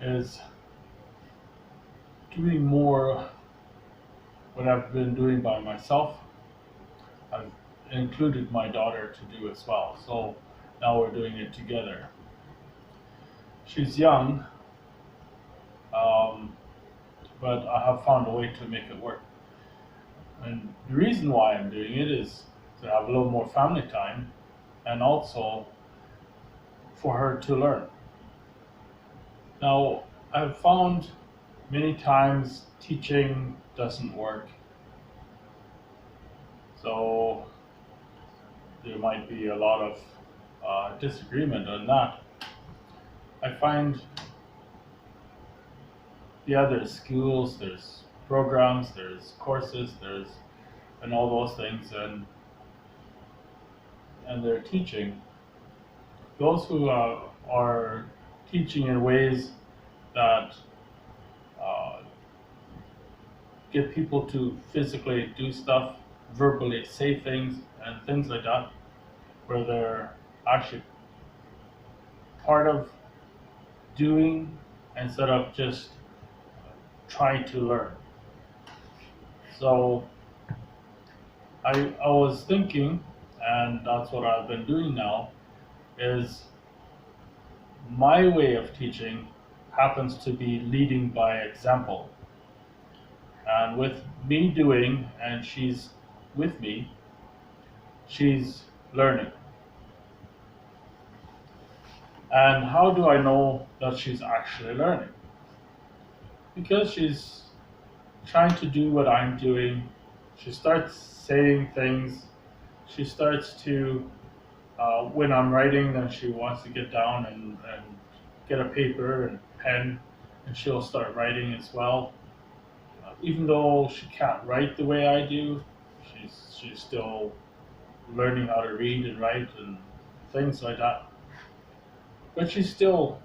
is doing more what I've been doing by myself. I've included my daughter to do as well. So now we're doing it together. She's young, um, but I have found a way to make it work. And the reason why I'm doing it is to have a little more family time and also for her to learn. Now, I've found many times teaching doesn't work. So there might be a lot of disagreement on that. I find, yeah, there's schools, there's programs, there's courses, there's and all those things, and they're teaching. Those who are teaching in ways that uh, get people to physically do stuff, verbally say things, and things like that, where they're actually part of doing instead of just trying to learn. So I was thinking, and that's what I've been doing now, is my way of teaching happens to be leading by example. And with me doing, and she's with me, she's learning. And how do I know that she's actually learning? Because she's trying to do what I'm doing. She starts saying things. She starts to, when I'm writing, then she wants to get down and get a paper and pen, and she'll start writing as well. Even though she can't write the way I do, she's still learning how to read and write and things like that. But she's still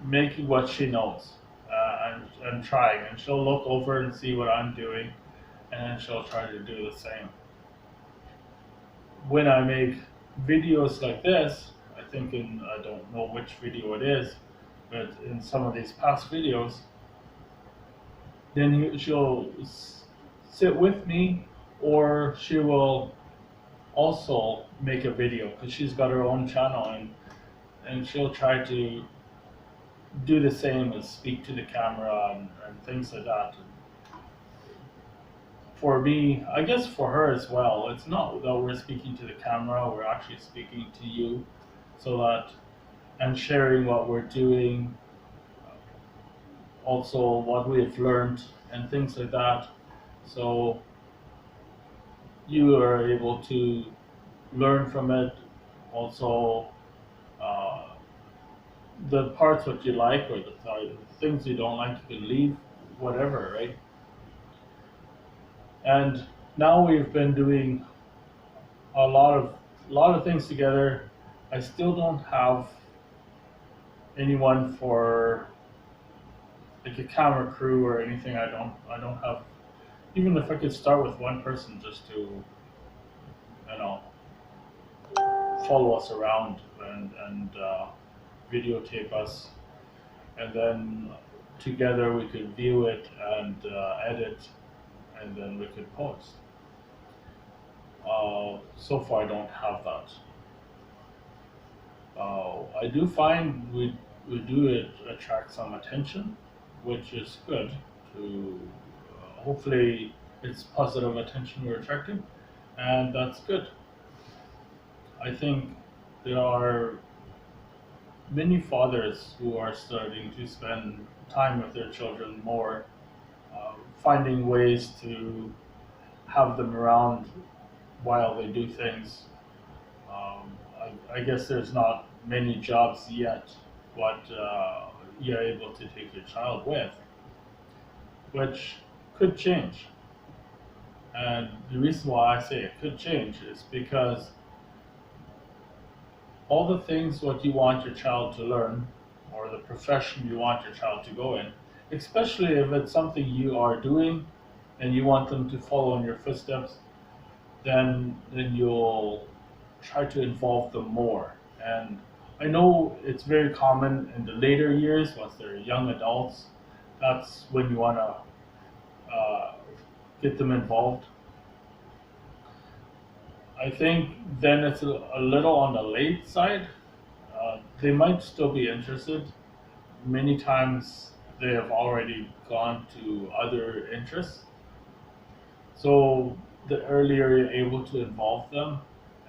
making what she knows and trying. And she'll look over and see what I'm doing, and then she'll try to do the same. When I make videos like this, I think I don't know which video it is, but in some of these past videos, then she'll sit with me, or she will also make a video because she's got her own channel, and she'll try to do the same as speak to the camera and things like that. For me, I guess for her as well, it's not that we're speaking to the camera, we're actually speaking to you, so that and sharing what we're doing, also what we've learned and things like that. So you are able to learn from it. Also, uh, the parts that you like or the things you don't like, you can leave, whatever, right? And now we've been doing a lot of things together. I still don't have anyone for like a camera crew or anything. I don't have, even if I could start with one person just to, you know, follow us around and videotape us, and then together we could view it and edit, and then we could post. So far, I don't have that. I do find we do it attract some attention, which is good. To hopefully it's positive attention we're attracting, and that's good. I think there are many fathers who are starting to spend time with their children more, finding ways to have them around while they do things. I guess there's not many jobs yet, but you're able to take your child with, which could change. And the reason why I say it could change is because all the things what you want your child to learn, or the profession you want your child to go in, especially if it's something you are doing and you want them to follow in your footsteps, then you'll try to involve them more. And I know it's very common in the later years once they're young adults. That's when you want to get them involved. I think then it's a little on the late side. They might still be interested. Many times they have already gone to other interests. So the earlier you're able to involve them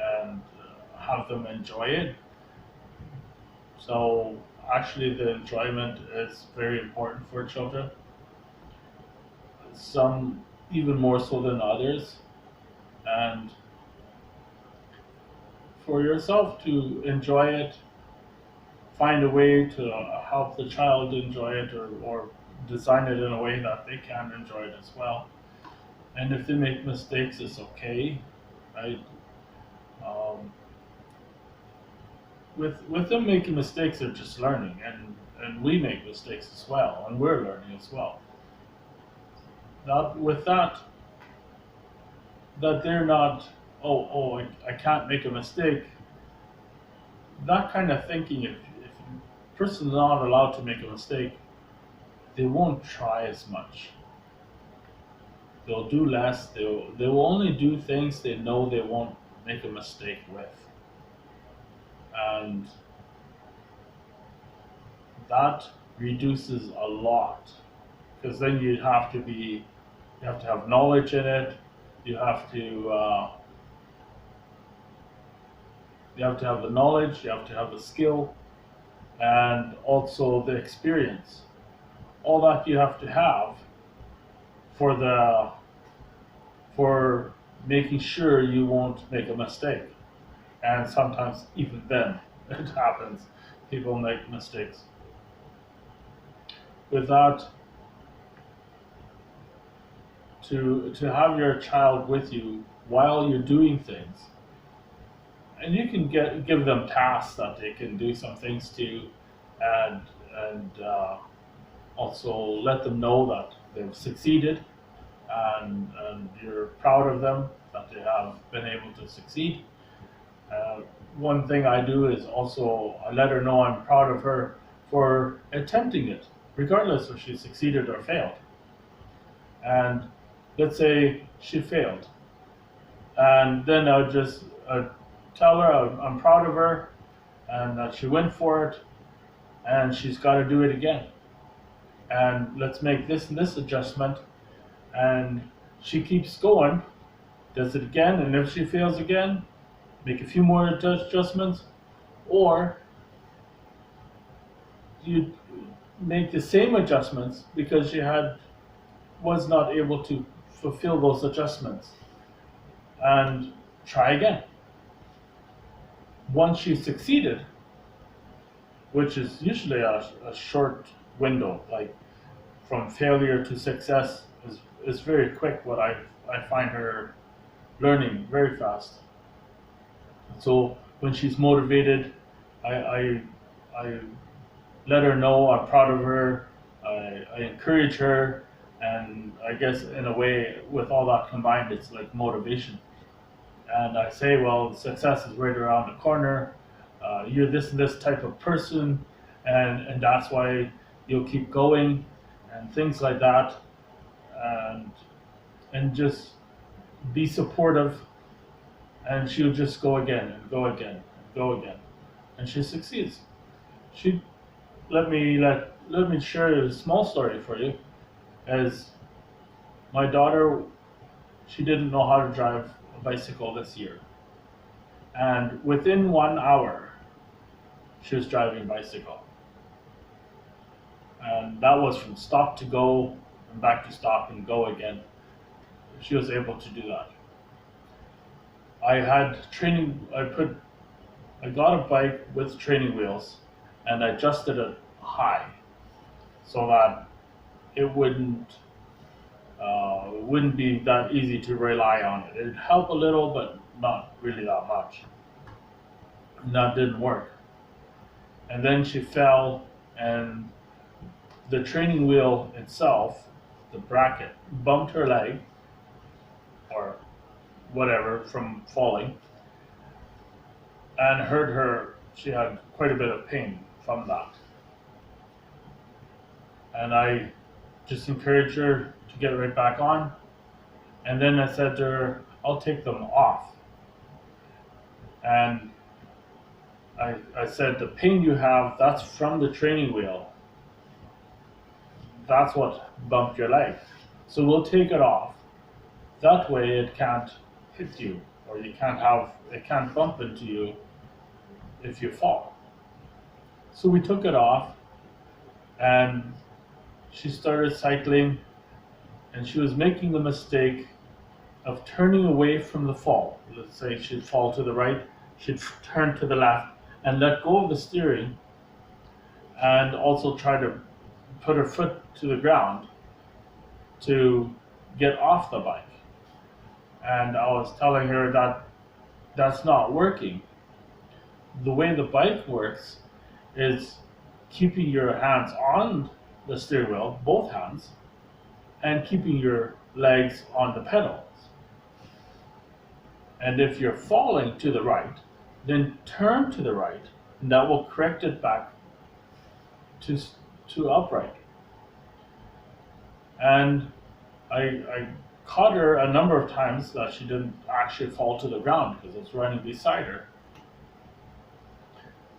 and have them enjoy it. So actually, the enjoyment is very important for children. Some even more so than others. And for yourself to enjoy it, find a way to help the child enjoy it, or design it in a way that they can enjoy it as well. And if they make mistakes, it's okay, right? Um, with them making mistakes, they're just learning, and we make mistakes as well, and we're learning as well. Not with that they're not. I can't make a mistake. That kind of thinking, if a person's not allowed to make a mistake, they won't try as much. They'll do less. They will only do things they know they won't make a mistake with, and that reduces a lot. Because then you have to have knowledge in it. You have to you have to have the knowledge. You have to have the skill, and also the experience. All that you have to have for the for making sure you won't make a mistake. And sometimes even then it happens. People make mistakes. With that, to have your child with you while you're doing things, and you can give them tasks that they can do some things to, and and also let them know that they've succeeded, and you're proud of them that they have been able to succeed. Uh, One thing I do is also I let her know I'm proud of her for attempting it, regardless if she succeeded or failed. And let's say she failed, and then I would just tell her I'm proud of her and that she went for it, and she's got to do it again. And let's make this and this adjustment, and she keeps going, does it again, and if she fails again, make a few more adjustments, or you make the same adjustments because she was not able to fulfill those adjustments, and try again. Once she succeeded, which is usually a short window, like from failure to success is very quick. What I find her learning very fast. So when she's motivated, I let her know I'm proud of her. I encourage her, and I guess in a way, with all that combined, it's like motivation. And I say, well, success is right around the corner. You're this and this type of person, and that's why you'll keep going, and things like that, and just be supportive, and she'll just go again and go again and go again, and she succeeds. She let me share a small story for you. As my daughter, she didn't know how to drive a bicycle this year, and within 1 hour, she was driving a bicycle, and that was from stop to go and back to stop and go again. She was able to do that. I had training. I got a bike with training wheels, and I adjusted it high so that it wouldn't be that easy to rely on it. It'd help a little, but not really that much. And that didn't work. And then she fell, and the training wheel itself, the bracket, bumped her leg or whatever from falling, and hurt her she had quite a bit of pain from that. And I just encouraged her to get right back on. And then I said to her, I'll take them off. And I said, the pain you have, that's from the training wheel. That's what bumped your leg. So we'll take it off. That way it can't hit you, or it can't bump into you if you fall. So we took it off, and she started cycling, and she was making the mistake of turning away from the fall. Let's say she'd fall to the right, she'd turn to the left and let go of the steering, and also try to put her foot to the ground to get off the bike. And I was telling her that that's not working. The way the bike works is keeping your hands on the steering wheel, both hands, and keeping your legs on the pedals. And if you're falling to the right, then turn to the right, and that will correct it back to upright. And I caught her a number of times that she didn't actually fall to the ground because I was running beside her.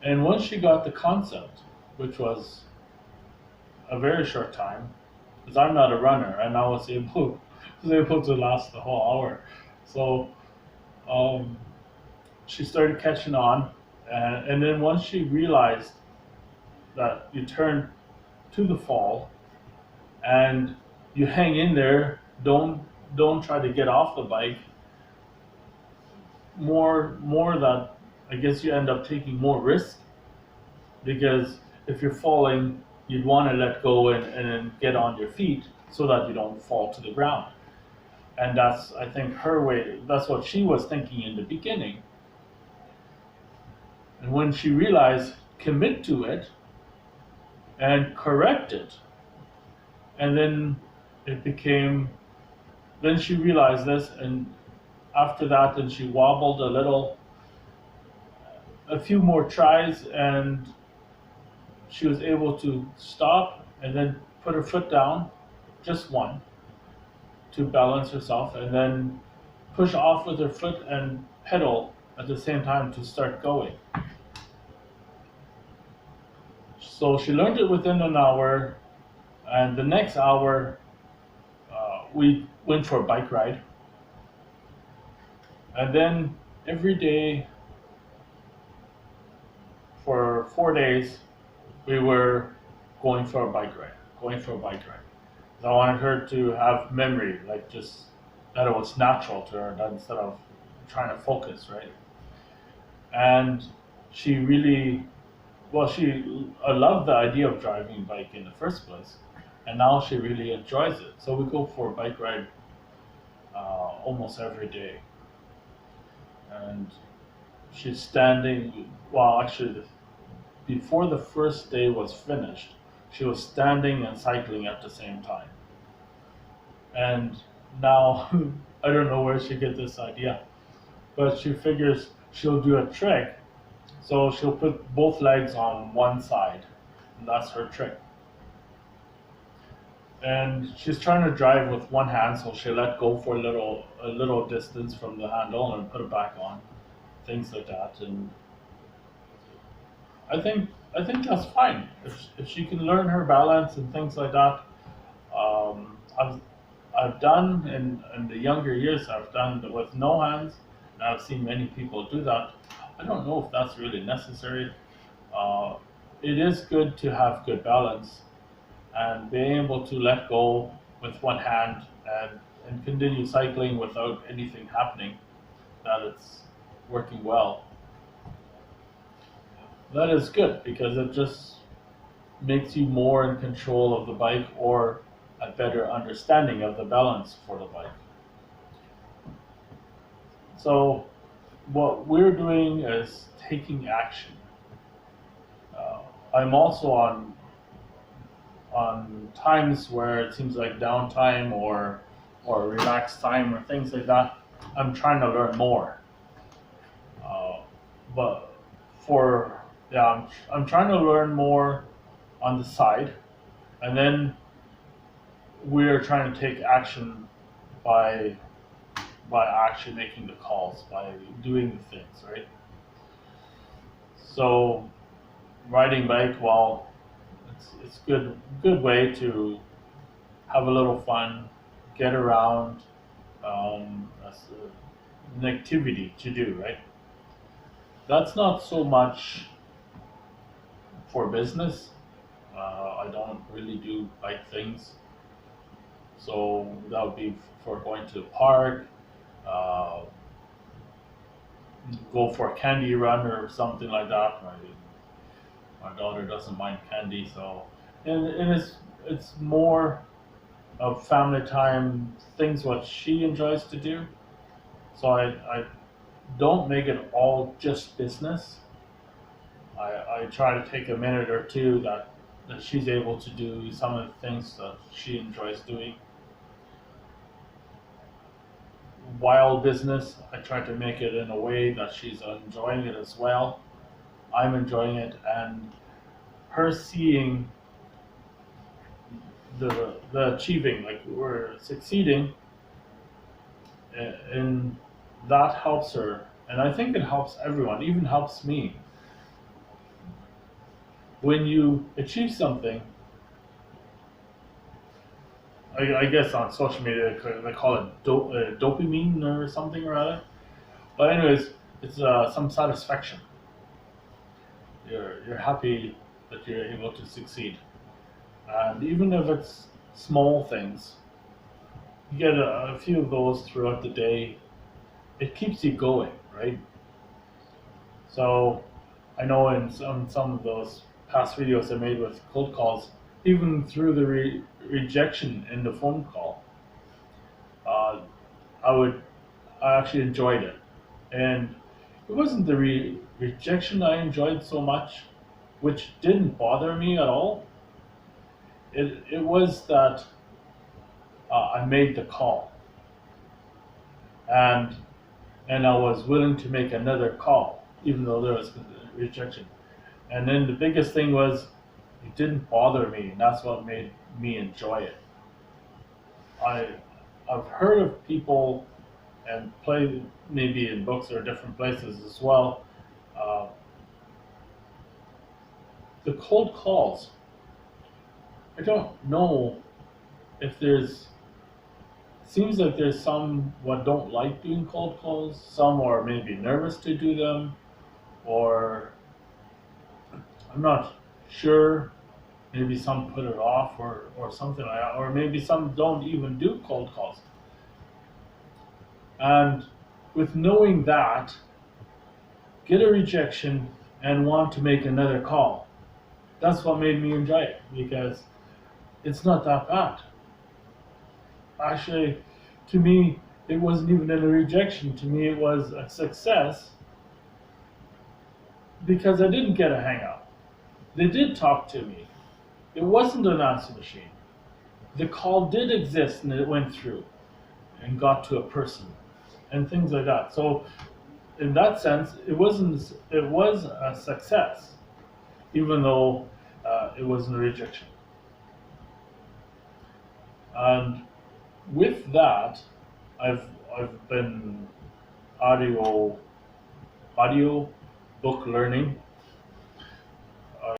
And once she got the concept, which was a very short time, because I'm not a runner, and I was able to last the whole hour. So she started catching on, and then once she realized that you turn to the fall and you hang in there, don't try to get off the bike. More that I guess you end up taking more risk, because if you're falling, you'd want to let go and then get on your feet so that you don't fall to the ground. And that's, I think, her way. That's what she was thinking in the beginning. And when she realized, commit to it and correct it, and then it became, then she realized this, and after that, then she wobbled a few more tries, and she was able to stop and then put her foot down, just one, to balance herself, and then push off with her foot and pedal at the same time to start going. So she learned it within an hour, and the next hour we went for a bike ride. And then every day for 4 days, we were going for a bike ride. I wanted her to have memory, like just that it was natural to her, that instead of trying to focus, right? And she really, I loved the idea of driving a bike in the first place, and now she really enjoys it. So we go for a bike ride almost every day. And she's standing, before the first day was finished, she was standing and cycling at the same time. And now, I don't know where she get this idea, but she figures she'll do a trick. So she'll put both legs on one side, and that's her trick. And she's trying to drive with one hand, so she let go for a little distance from the handle and put it back on, things like that. And I think that's fine if she can learn her balance and things like that. I've done in the younger years, I've done with no hands, and I've seen many people do that. I don't know if that's really necessary. It is good to have good balance and being able to let go with one hand and continue cycling without anything happening, that it's working well. That is good because it just makes you more in control of the bike, or a better understanding of the balance for the bike. So what we're doing is taking action. I'm also on times where it seems like downtime or relaxed time or things like that. I'm trying to learn more. But for yeah, I'm trying to learn more on the side, and then we're trying to take action by actually making the calls, by doing the things, right? So riding bike, well, it's good way to have a little fun, get around, as an activity to do, right? That's not so much for business. I don't really do bike things, so that would be for going to the park, uh, go for a candy run or something like that. My daughter doesn't mind candy, so and it's more of family time things what she enjoys to do. So I don't make it all just business. I try to take a minute or two that she's able to do some of the things that she enjoys doing. While business, I try to make it in a way that she's enjoying it as well. I'm enjoying it, and her seeing the achieving, like we're succeeding, and that helps her. And I think it helps everyone, even helps me. When you achieve something, I guess on social media they call it dopamine or something or other. But anyways, it's some satisfaction. You're happy that you're able to succeed, and even if it's small things, you get a few of those throughout the day. It keeps you going, right? So I know in some of those past videos I made with cold calls, even through the rejection in the phone call, uh, I would I actually enjoyed it, and it wasn't the rejection I enjoyed so much, which didn't bother me at all. It was that I made the call, and I was willing to make another call, even though there was rejection. And then the biggest thing was it didn't bother me, and that's what made me enjoy it. I I've heard of people and play maybe in books or different places as well. Uh, the cold calls. I don't know if there's. Seems like there's some what don't like doing cold calls. Some are maybe nervous to do them, or I'm not sure. Maybe some put it off or something like that, or maybe some don't even do cold calls. And with knowing that, get a rejection and want to make another call. That's what made me enjoy it because it's not that bad. Actually, to me, it wasn't even a rejection. To me, it was a success because I didn't get a hang up. They did talk to me. It wasn't an answer machine. The call did exist and it went through and got to a person and things like that. So in that sense, it wasn't. It was a success, even though it wasn't a rejection. And with that, I've I've been audio audio book learning